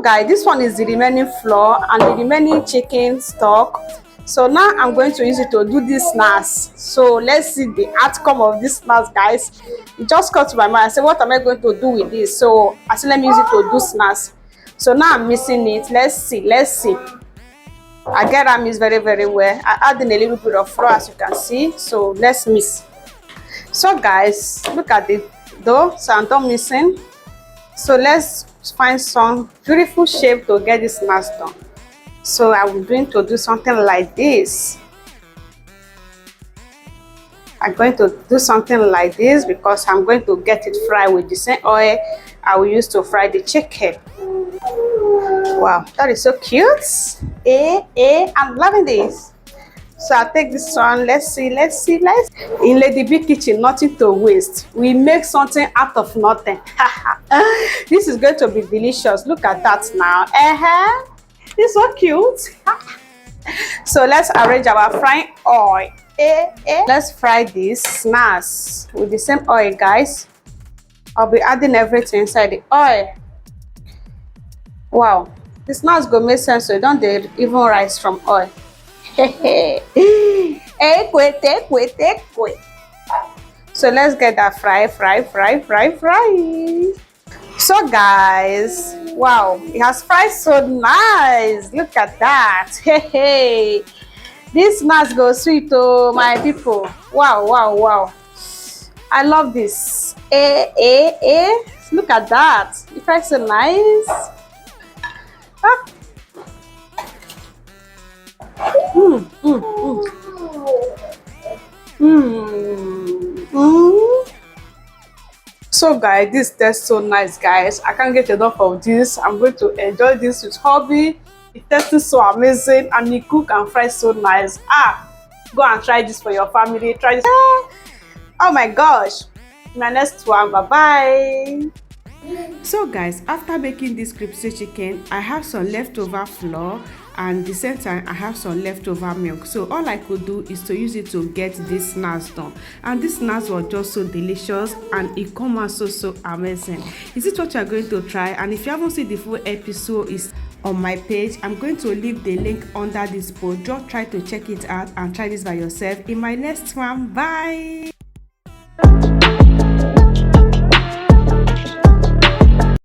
Guys, this one is the remaining flour and the remaining chicken stock. So now I'm going to use it to do this snacks. So let's see the outcome of this snacks, guys. It just cut to my mind. I said, what am I going to do with this? So I said, let me use it to do snacks. So now I'm mixing it. Let's see. I get that mix very, very well. I add in a little bit of flour, as you can see. So let's mix. So guys, look at the dough. So I'm done mixing. So let's find some beautiful shape to get this snacks done. So I'm going to do something like this. I'm going to do something like this because I'm going to get it fried with the same oil I will use to fry the chicken. Wow, that is so cute. I'm loving this. So I'll take this one. Let's see. In Lady B kitchen, nothing to waste. We make something out of nothing. This is going to be delicious. Look at that now. It's so cute. So let's arrange our frying oil. Let's fry this snacks with the same oil, guys. I'll be adding everything inside the oil. Wow, this snacks go make sense. So don't they even rise from oil? So let's get that fry. So guys, wow, it has fried so nice. Look at that. This snacks go sweet, oh my people. Wow, I love this. Look at that. It fries so nice. So guys, this tastes so nice, guys. I can't get enough of this. I'm going to enjoy this with hubby. It tastes so amazing and it cook and fry so nice. Go and try this for your family. Try this. Oh my gosh. My next one. Bye. So guys, after making this crispy chicken, I have some leftover flour and at the same time I have some leftover milk. So all I could do is to use it to get this snacks done, and this snacks were just so delicious and it come out so amazing. Is it what you are going to try? And if you haven't seen the full episode, is on my page. I'm going to leave the link under this post. Just try to check it out and try this by yourself. In my next one, bye.